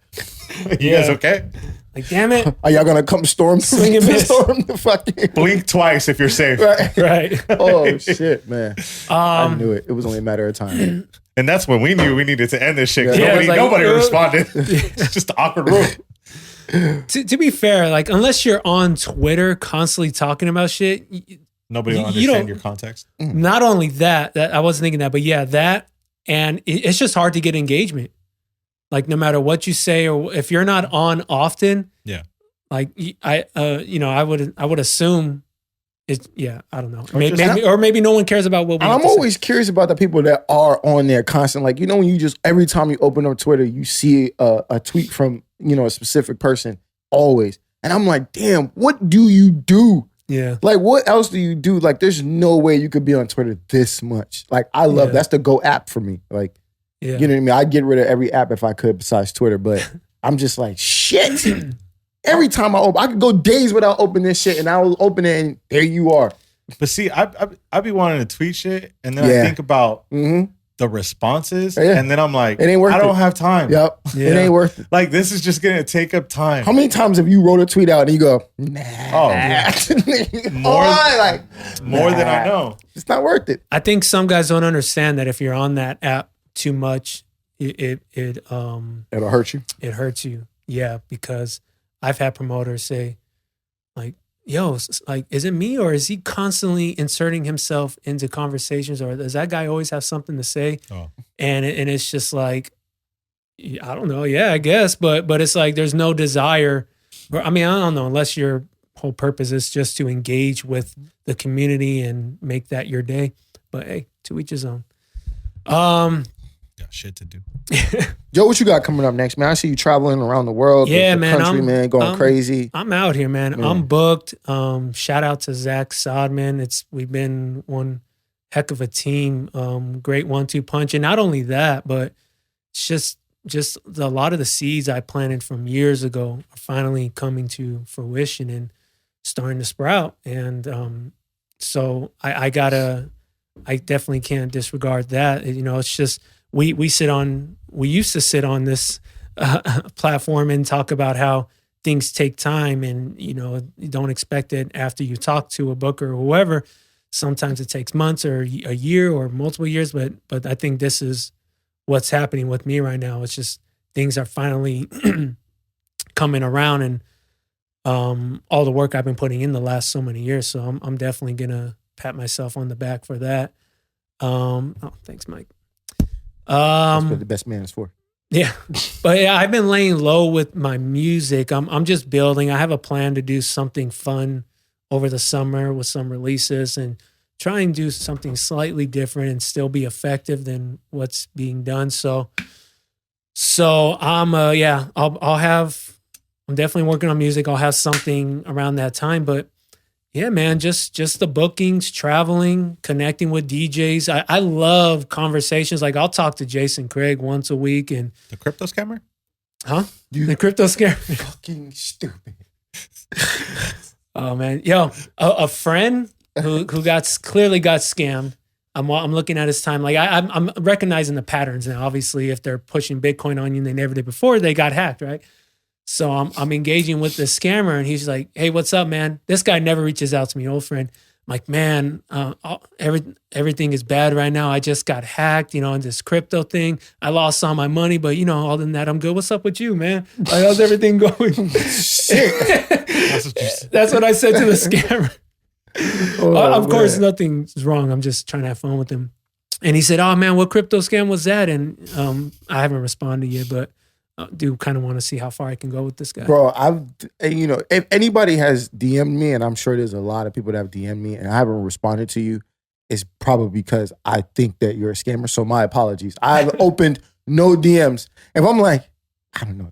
You guys okay? Like, damn it. Are y'all going to come storm the fucking... Blink twice if you're safe. Right. Oh, shit, man. I knew it. It was only a matter of time. And that's when we knew we needed to end this shit. Yeah. Nobody responded. It's just an awkward room. To be fair, like, unless you're on Twitter constantly talking about shit, nobody will understand your context. Not only that I wasn't thinking that, but that, and it's just hard to get engagement. Like, no matter what you say, or if you're not on often, like I would assume it's I don't know, or maybe no one cares about what we. I'm always curious about the people that are on there constant. Like, when you just every time you open up Twitter, you see a tweet from a specific person always, and I'm like, damn, what do you do? Yeah, like what else do you do? Like, there's no way you could be on Twitter this much. Like, I love that's the go app for me. Like. Yeah. You know what I mean? I'd get rid of every app if I could besides Twitter, but I'm just like, shit. Every time I could go days without opening this shit, and I will open it and there you are. But see, I be wanting to tweet shit, and then I think about the responses, and then I'm like, it ain't worth I don't have time. Yep. Yeah. It ain't worth it. Like, this is just going to take up time. How many times have you wrote a tweet out and you go, nah. Oh, yeah. More than I know. It's not worth it. I think some guys don't understand that if you're on that app too much, it'll hurt you. It hurts you. Yeah, because I've had promoters say, like, yo, like, is it me, or is he constantly inserting himself into conversations, or does that guy always have something to say? And it's just like, I don't know. Yeah, I guess, but it's like there's no desire. I mean, I don't know, unless your whole purpose is just to engage with the community and make that your day. But hey, to each his own. Got shit to do. Joe, what you got coming up next, man? I see you traveling around the world. Yeah, the country, man, going crazy. I'm out here, man. I'm booked. Shout out to Zach Sodman. We've been one heck of a team, great 1-2 punch. And not only that, but it's just a lot of the seeds I planted from years ago are finally coming to fruition and starting to sprout. And so I definitely can't disregard that. You know, it's just we used to sit on this platform and talk about how things take time, and you know, you don't expect it after you talk to a booker or whoever. Sometimes it takes months or a year or multiple years, but I think this is what's happening with me right now. It's just things are finally coming around, and all the work I've been putting in the last so many years. So I'm definitely gonna pat myself on the back for that. Thanks, Mike. That's what the best man is for. Yeah, but yeah, I've been laying low with my music. I'm just building. I have a plan to do something fun over the summer with some releases and try and do something slightly different and still be effective than what's being done. So I'm definitely working on music. I'll have something around that time, but yeah, man, just the bookings, traveling, connecting with DJs. I love conversations. Like I'll talk to Jason Craig once a week, and the crypto scammer, huh? The crypto scammer, fucking stupid. Oh man, yo, a friend who clearly got scammed. I'm looking at his time. Like I'm recognizing the patterns now. Obviously, if they're pushing Bitcoin on you and they never did before, they got hacked, right? So I'm engaging with the scammer, and he's like, "Hey, what's up, man?" This guy never reaches out to me, old friend. I'm like, "Man, everything is bad right now. I just got hacked, you know, in this crypto thing. I lost all my money, but you know, other than that, I'm good. What's up with you, man? Like, how's everything going?" That's what I said to the scammer. Of course, nothing's wrong. I'm just trying to have fun with him. And he said, "Oh man, what crypto scam was that?" And I haven't responded yet, but I do kind of want to see how far I can go with this guy. Bro, if anybody has DM'd me, and I'm sure there's a lot of people that have DM'd me and I haven't responded to you, it's probably because I think that you're a scammer. So my apologies. I've opened no DMs. If I'm like, I don't know,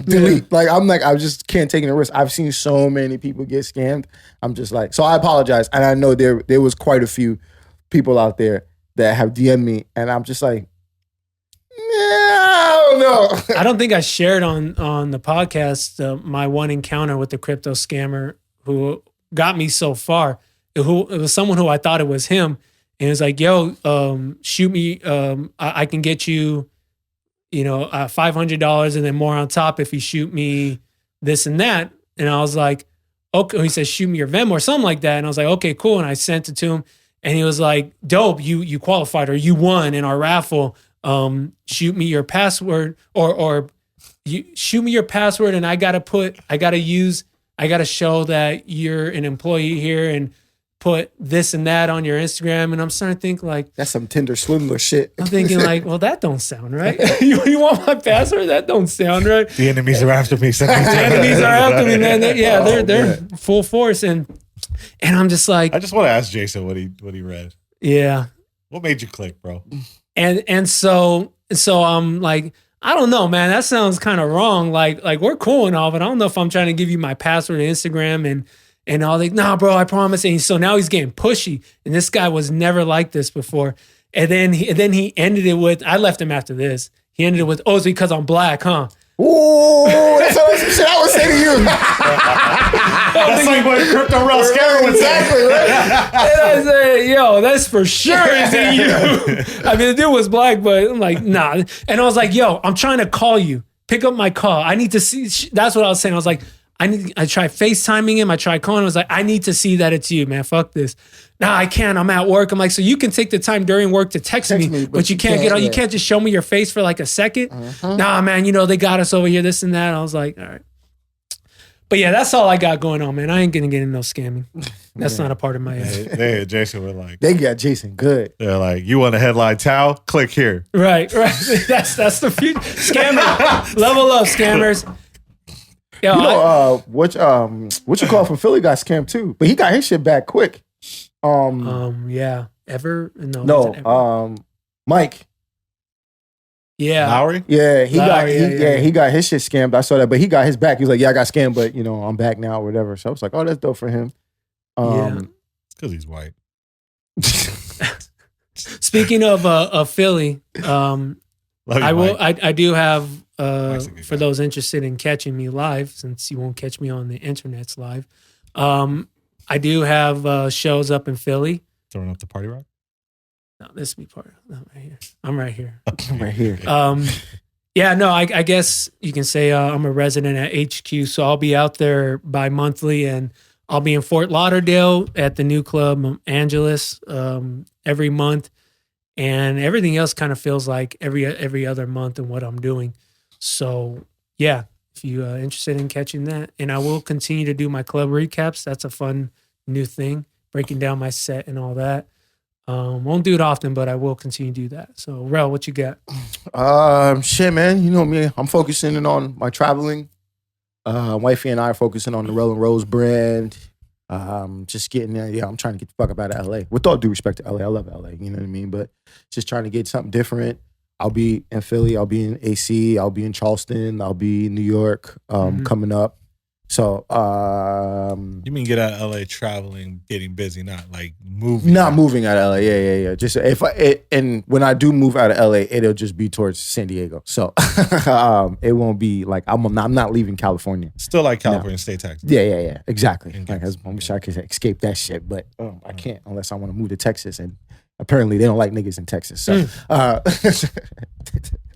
delete. Like I just can't take any risk. I've seen so many people get scammed. I'm just like, so I apologize. And I know there was quite a few people out there that have DM'd me, and I'm just like, no. I don't think I shared on the podcast my one encounter with the crypto scammer who got me so far. It was someone who I thought it was him, and it was like, "Yo, shoot me. I can get you, you know, $500 and then more on top if you shoot me this and that." And I was like, "Okay." He said, "Shoot me your Venmo or something like that." And I was like, "Okay, cool." And I sent it to him, and he was like, "Dope, you qualified or you won in our raffle. Shoot me your password or you shoot me your password, and I gotta show that you're an employee here and put this and that on your Instagram." And I'm starting to think like, that's some Tinder swindler shit. I'm thinking like, well, that don't sound right. you want my password? That don't sound right. The enemies are after me. The enemies are after me, man. They're full force. And I'm just like, I just want to ask Jason what he read. Yeah. What made you click, bro? And so I'm like, I don't know, man. That sounds kind of wrong. Like we're cool and all, but I don't know if I'm trying to give you my password to Instagram and all. Like, nah, bro, I promise. And so now he's getting pushy, and this guy was never like this before. And then he ended it with, I left him after this. He ended it with, "Oh, it's because I'm black, huh?" Ooh, that's some shit I would say to you. That's like what Crypto Real Scammer would say. Exactly, right? And I say, "Yo, that's for sure isn't you." I mean, the dude was black, but I'm like, nah. And I was like, "Yo, I'm trying to call you. Pick up my call. I need to see." That's what I was saying. I was like, I tried FaceTiming him. I tried calling him. I was like, "I need to see that it's you, man. Fuck this." "Nah, I can't. I'm at work." I'm like, "So you can take the time during work to text me, but you can't get on. You can't just show me your face for like a second." "Nah, man, you know, they got us over here, this and that." I was like, all right. But yeah, that's all I got going on, man. I ain't gonna get into no scamming. That's not a part of my They Jason were like, they got Jason good. They're like, "You want a headline towel? Click here." Right. That's the future. Scammer. Level up, scammers. Yo, you know, what you call from Philly got scammed too, but he got his shit back quick. Yeah. Mike. Yeah. Lowry? Yeah, he got his shit scammed. I saw that, but he got his back. He was like, "Yeah, I got scammed, but you know, I'm back now," or whatever. So I was like, "Oh, that's dope for him." It's because he's white. Speaking of Philly, I do have for those interested in catching me live, since you won't catch me on the internet's live. I do have shows up in Philly. Throwing up the party rock? No, this is me part. I'm right here. I'm right here. Yeah, no, I guess you can say I'm a resident at HQ, so I'll be out there bi-monthly, and I'll be in Fort Lauderdale at the new club, Angelus, every month, and everything else kind of feels like every other month in what I'm doing. So, yeah, if you're interested in catching that, and I will continue to do my club recaps. That's a fun new thing, breaking down my set and all that. Won't do it often, but I will continue to do that. So, Rel, what you got? Shit, man. You know me. I'm focusing in on my traveling. Wifey and I are focusing on the Rel and Rose brand. Just getting there. Yeah, I'm trying to get the fuck up out of LA. With all due respect to LA, I love LA. You know what I mean? But just trying to get something different. I'll be in Philly. I'll be in AC. I'll be in Charleston. I'll be in New York coming up. So, you mean get out of LA traveling, getting busy, not like moving? Not moving out of LA. Yeah. Just and when I do move out of LA, it'll just be towards San Diego. So, it won't be like I'm not leaving California. Still like California state tax. Yeah. Exactly. Like, I wish I could escape that shit, but I can't unless I want to move to Texas, and apparently they don't like niggas in Texas. So,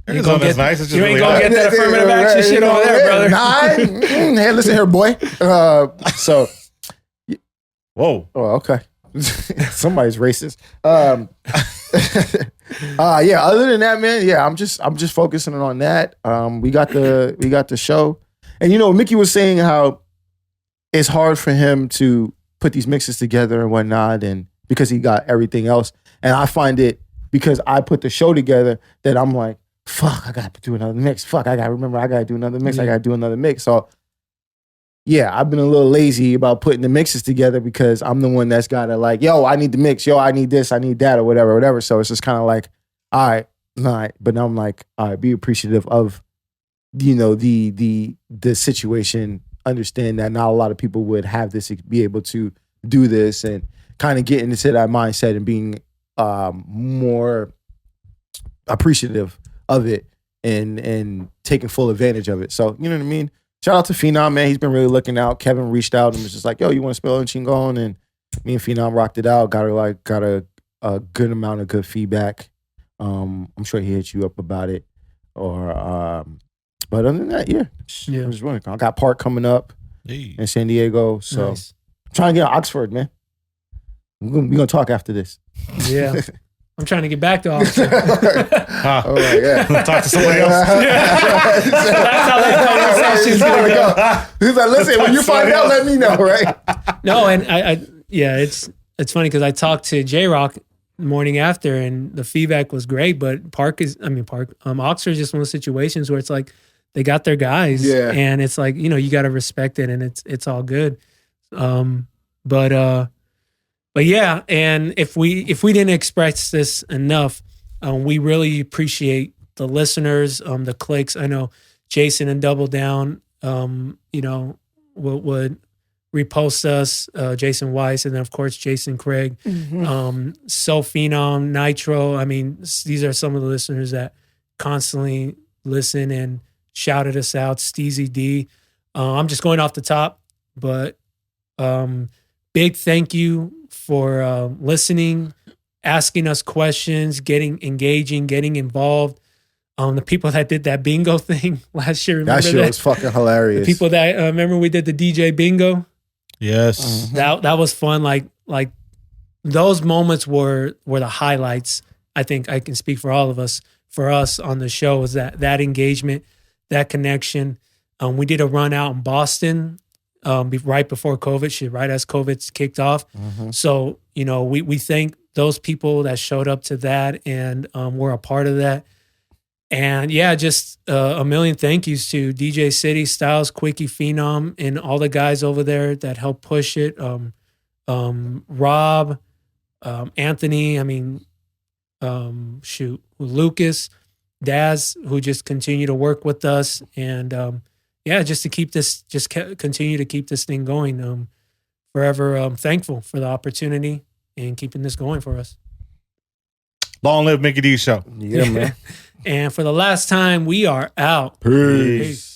Arizona's nice. It's just you ain't really gonna hot. get that affirmative action shit over there, brother. Hey, listen here, boy. So, Whoa. oh, okay. Somebody's racist. Yeah. Other than that, man. Yeah, I'm just focusing on that. We got the show, and you know, Mickey was saying how it's hard for him to put these mixes together and whatnot, and because he got everything else. And I find it because I put the show together that I'm like, fuck, I got to do another mix. Fuck, I got to remember I got to do another mix. I got to do another mix. So, yeah, I've been a little lazy about putting the mixes together because I'm the one that's got to like, yo, I need the mix. Yo, I need this. I need that or whatever. So it's just kind of like, all right. But now I'm like, all right, be appreciative of, you know, the situation. Understand that not a lot of people would have this, be able to do this, and kind of getting into that mindset and being more appreciative of it and taking full advantage of it. So, you know what I mean? Shout out to Phenom, man. He's been really looking out. Kevin reached out and was just like, yo, you want to spell in Chingon? And me and Phenom rocked it out. Got a good amount of good feedback. I'm sure he hit you up about it. But other than that, yeah. I'm just running. I got Park coming up in San Diego. So Nice. I'm trying to get to Oxford, man. We're gonna talk after this. Yeah. I'm trying to get back to Oxford. Oh yeah. Talk to somebody else. That's how that conversation's gonna go. He's like, listen, when you find out, let me know, right? No, and it's funny because I talked to J-Rock the morning after, and the feedback was great. But Oxford is just one of those situations where it's like they got their guys, and it's like, you know, you got to respect it, and it's all good. But yeah, and if we didn't express this enough, we really appreciate the listeners, the clicks. I know Jason and Double Down, you know, would repost us, Jason Weiss, and then of course Jason Craig, So Phenom, Nitro. I mean, these are some of the listeners that constantly listen and shouted us out. Steezy D. I'm just going off the top, but big thank you for listening, asking us questions, engaging, getting involved. The people that did that bingo thing last year, remember that shit was fucking hilarious. The people that remember we did the DJ bingo. Yes, that was fun. Like those moments were the highlights. I think I can speak for all of us. For us on the show was that engagement, that connection. We did a run out in Boston. Right before COVID, right as COVID's kicked off. So, you know, we thank those people that showed up to that and were a part of that. And yeah, just a million thank yous to DJcity, Styles, Quickie, Phenom, and all the guys over there that helped push it. Rob, Anthony, Lucas, Daz, who just continue to work with us. And yeah, just to keep this, continue to keep this thing going. Forever thankful for the opportunity and keeping this going for us. Long live MikiDZ Show. Yeah, man. And for the last time, we are out. Peace.